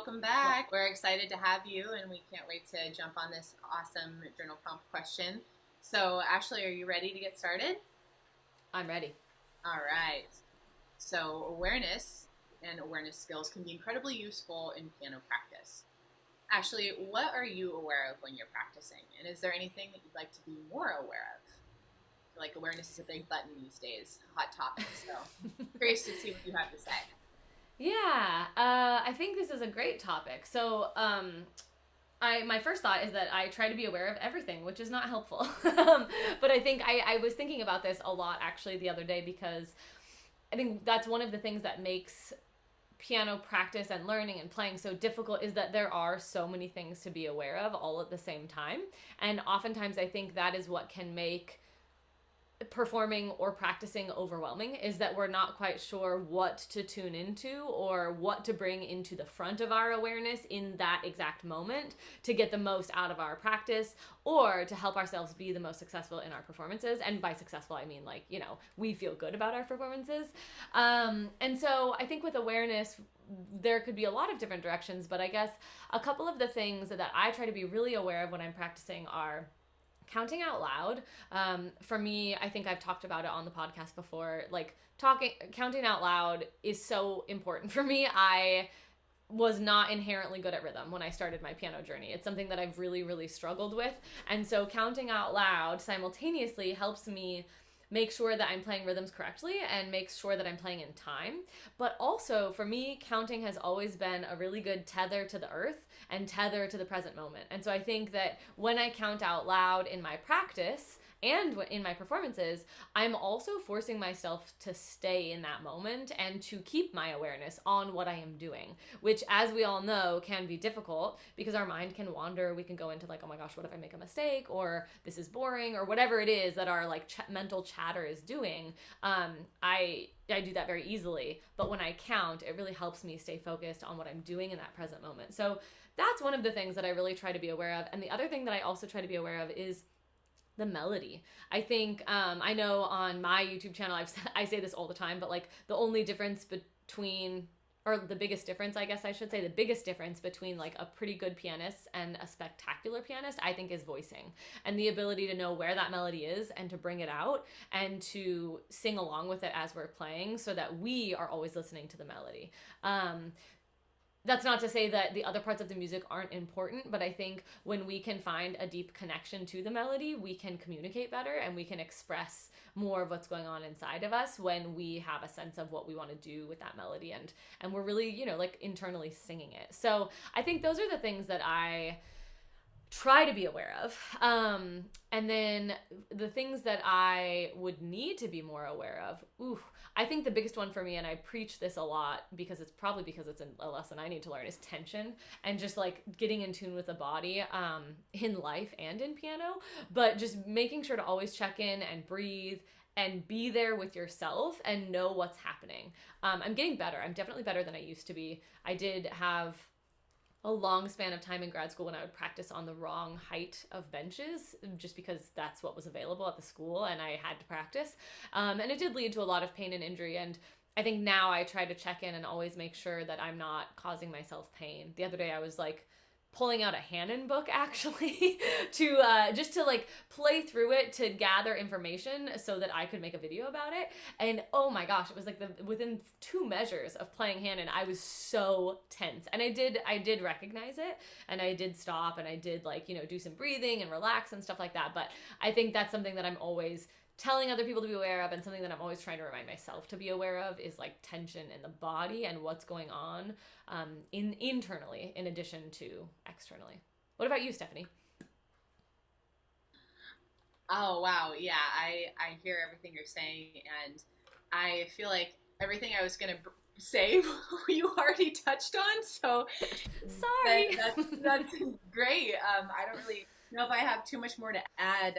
welcome back. We're excited to have you, and we can't wait to jump on this awesome journal prompt question. So, Ashley, are you ready to get started? I'm ready. All right. So, awareness and awareness skills can be incredibly useful in piano practice. Ashley, what are you aware of when you're practicing? And is there anything that you'd like to be more aware of? I feel like awareness is a big button these days, hot topic. So, curious to see what you have to say. Yeah, I think this is a great topic. So, my first thought is that I try to be aware of everything, which is not helpful. But I think I was thinking about this a lot actually the other day because I think that's one of the things that makes piano practice and learning and playing so difficult is that there are so many things to be aware of all at the same time. And oftentimes I think that is what can make performing or practicing overwhelming, is that we're not quite sure what to tune into or what to bring into the front of our awareness in that exact moment to get the most out of our practice or to help ourselves be the most successful in our performances. And by successful, I mean we feel good about our performances. And so I think with awareness, there could be a lot of different directions, but I guess a couple of the things that I try to be really aware of when I'm practicing are counting out loud. For me, I think I've talked about it on the podcast before. Counting out loud is so important for me. I was not inherently good at rhythm when I started my piano journey. It's something that I've really, really struggled with. And so counting out loud simultaneously helps me make sure that I'm playing rhythms correctly and make sure that I'm playing in time. But also, for me, counting has always been a really good tether to the earth and tether to the present moment. And so I think that when I count out loud in my practice and in my performances, I'm also forcing myself to stay in that moment and to keep my awareness on what I am doing, which, as we all know, can be difficult because our mind can wander. We can go into oh my gosh, what if I make a mistake, or this is boring, or whatever it is that our mental chatter is doing. I do that very easily, but when I count, it really helps me stay focused on what I'm doing in that present moment. So that's one of the things that I really try to be aware of. And the other thing that I also try to be aware of is the melody. I think, I know on my YouTube channel, I say this all the time, but the only difference between, or the biggest difference, I guess I should say, the biggest difference between a pretty good pianist and a spectacular pianist, I think, is voicing and the ability to know where that melody is and to bring it out and to sing along with it as we're playing so that we are always listening to the melody. That's not to say that the other parts of the music aren't important, but I think when we can find a deep connection to the melody, we can communicate better and we can express more of what's going on inside of us when we have a sense of what we want to do with that melody and we're really, internally singing it. So I think those are the things that I try to be aware of. And then the things that I would need to be more aware of, I think the biggest one for me, and I preach this a lot because it's a lesson I need to learn, is tension and just getting in tune with the body in life and in piano, but just making sure to always check in and breathe and be there with yourself and know what's happening. I'm getting better. I'm definitely better than I used to be. I did have a long span of time in grad school when I would practice on the wrong height of benches just because that's what was available at the school and I had to practice. And it did lead to a lot of pain and injury. And I think now I try to check in and always make sure that I'm not causing myself pain. The other day I was pulling out a Hannon book actually to just to play through it to gather information so that I could make a video about it. And oh my gosh, it was within 2 measures of playing Hannon, I was so tense. And I did recognize it and I did stop and I did do some breathing and relax and stuff like that. But I think that's something that I'm always telling other people to be aware of, and something that I'm always trying to remind myself to be aware of is tension in the body and what's going on internally in addition to externally. What about you, Stephanie? Oh, wow. Yeah, I hear everything you're saying, and I feel like everything I was going to say you already touched on, so sorry. that's great. I don't really know if I have too much more to add,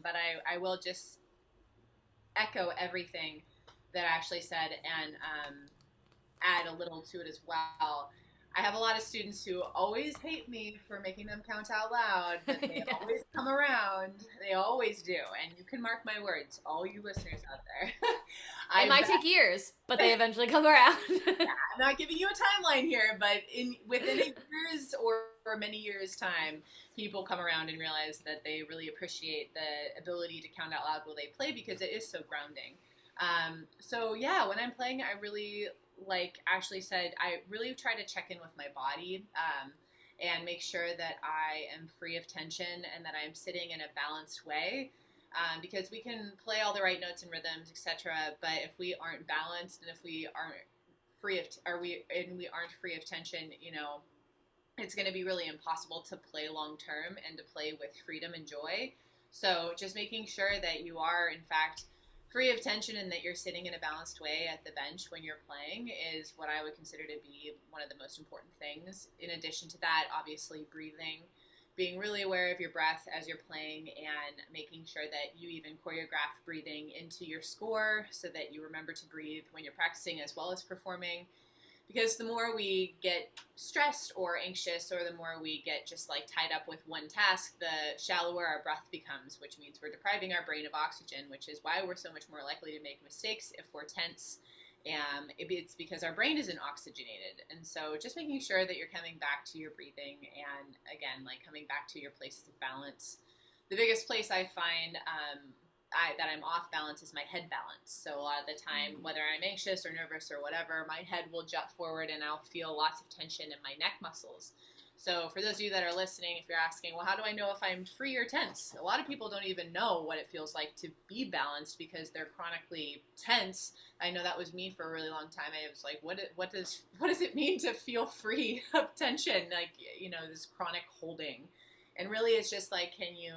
but I will just echo everything that Ashley said and add a little to it as well. I have a lot of students who always hate me for making them count out loud, but they Yes. always come around. They always do. And you can mark my words, all you listeners out there. It I might bet take years, but they eventually come around. I'm not giving you a timeline here, but in within a year's or many years' time, people come around and realize that they really appreciate the ability to count out loud while they play because it is so grounding. So yeah, when I'm playing, I really like Ashley said, I really try to check in with my body and make sure that I am free of tension and that I'm sitting in a balanced way. Because we can play all the right notes and rhythms, etc. But if we aren't balanced and if we aren't free of, we aren't free of tension, it's going to be really impossible to play long term and to play with freedom and joy. So just making sure that you are, in fact, free of tension and that you're sitting in a balanced way at the bench when you're playing is what I would consider to be one of the most important things. In addition to that, obviously, breathing, being really aware of your breath as you're playing and making sure that you even choreograph breathing into your score so that you remember to breathe when you're practicing as well as performing, because the more we get stressed or anxious or the more we get just like tied up with one task, the shallower our breath becomes, which means we're depriving our brain of oxygen, which is why we're so much more likely to make mistakes if we're tense. It's because our brain isn't oxygenated. And so just making sure that you're coming back to your breathing and, again, like coming back to your places of balance. The biggest place I find that I'm off balance is my head balance. So a lot of the time, whether I'm anxious or nervous or whatever, my head will jut forward and I'll feel lots of tension in my neck muscles. So for those of you that are listening, if you're asking, well, how do I know if I'm free or tense? A lot of people don't even know what it feels like to be balanced because they're chronically tense. I know that was me for a really long time. I was like, what does it mean to feel free of tension? Like, this chronic holding. And really it's just like, can you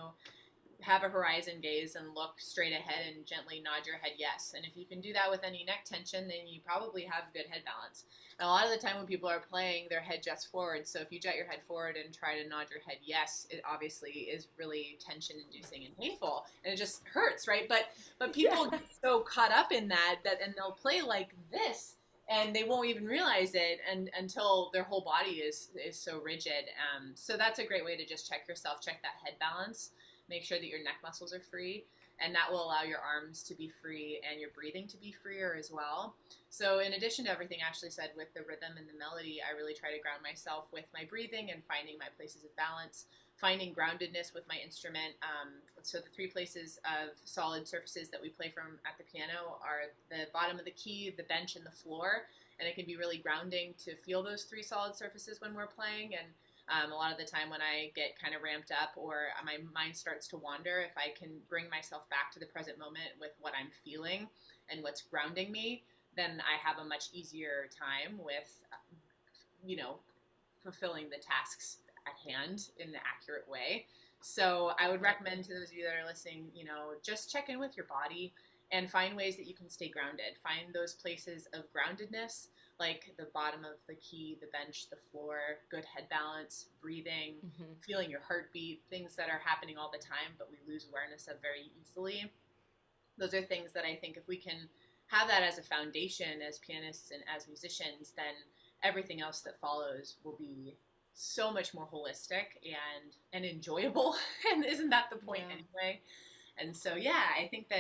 have a horizon gaze and look straight ahead and gently nod your head yes. And if you can do that with any neck tension, then you probably have good head balance. And a lot of the time when people are playing, their head juts forward. So if you jut your head forward and try to nod your head yes, it obviously is really tension inducing and painful. And it just hurts, right? But people get so caught up in that and they'll play like this and they won't even realize it until their whole body is so rigid. So that's a great way to just check yourself, check that head balance. Make sure that your neck muscles are free, and that will allow your arms to be free and your breathing to be freer as well. So in addition to everything Ashley said with the rhythm and the melody, I really try to ground myself with my breathing and finding my places of balance, finding groundedness with my instrument. So the three places of solid surfaces that we play from at the piano are the bottom of the key, the bench, and the floor. And it can be really grounding to feel those three solid surfaces when we're playing. And a lot of the time when I get kind of ramped up or my mind starts to wander, if I can bring myself back to the present moment with what I'm feeling and what's grounding me, then I have a much easier time with, fulfilling the tasks at hand in the accurate way. So I would recommend to those of you that are listening, just check in with your body and find ways that you can stay grounded. Find those places of groundedness, like the bottom of the key, the bench, the floor, good head balance, breathing, feeling your heartbeat, things that are happening all the time, but we lose awareness of very easily. Those are things that I think if we can have that as a foundation as pianists and as musicians, then everything else that follows will be so much more holistic and enjoyable. And isn't that the point anyway? And so, I think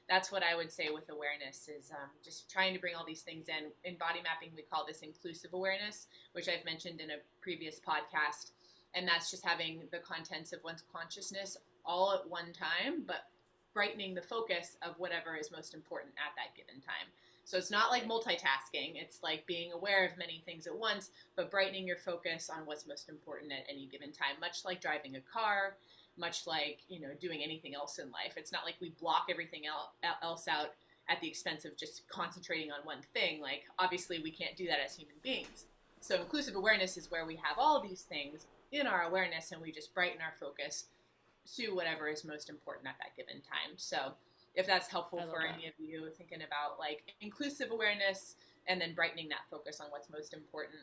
that's what I would say with awareness is just trying to bring all these things in. In body mapping, we call this inclusive awareness, which I've mentioned in a previous podcast. And that's just having the contents of one's consciousness all at one time, but brightening the focus of whatever is most important at that given time. So it's not like multitasking. It's like being aware of many things at once, but brightening your focus on what's most important at any given time, much like driving a car, much like, doing anything else in life. It's not like we block everything else out at the expense of just concentrating on one thing. Like, obviously, we can't do that as human beings. So inclusive awareness is where we have all these things in our awareness and we just brighten our focus to whatever is most important at that given time. So if that's helpful for any of you thinking about like inclusive awareness and then brightening that focus on what's most important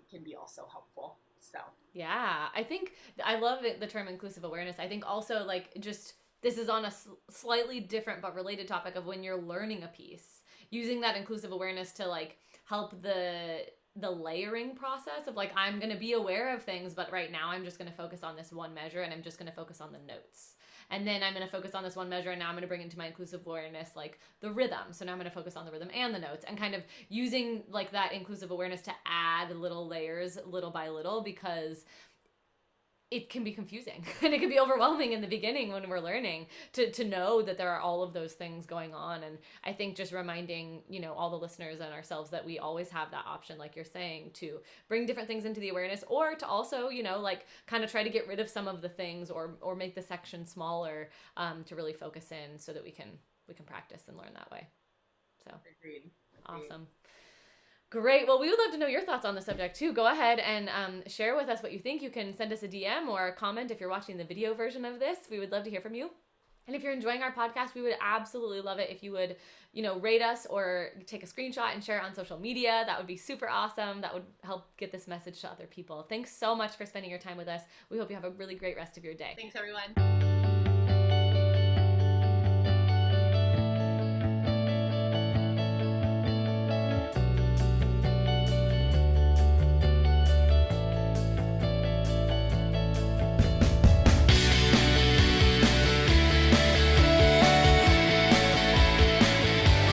can be also helpful. So yeah, I think I love the term inclusive awareness. I think also like just this is on a slightly different but related topic of when you're learning a piece, using that inclusive awareness to like help the the layering process of like, I'm going to be aware of things, but right now I'm just going to focus on this one measure and I'm just going to focus on the notes. And then I'm going to focus on this one measure, and now I'm going to bring into my inclusive awareness like the rhythm. So now I'm going to focus on the rhythm and the notes, and kind of using like that inclusive awareness to add little layers little by little, because it can be confusing and it can be overwhelming in the beginning when we're learning to know that there are all of those things going on. And I think just reminding, all the listeners and ourselves that we always have that option, like you're saying, to bring different things into the awareness, or to also, like kind of try to get rid of some of the things, or make the section smaller, to really focus in so that we can practice and learn that way. So Agreed. Awesome. Great. Well, we would love to know your thoughts on the subject too. Go ahead and share with us what you think. You can send us a DM or a comment if you're watching the video version of this. We would love to hear from you. And if you're enjoying our podcast, we would absolutely love it if you would, rate us or take a screenshot and share it on social media. That would be super awesome. That would help get this message to other people. Thanks so much for spending your time with us. We hope you have a really great rest of your day. Thanks, everyone.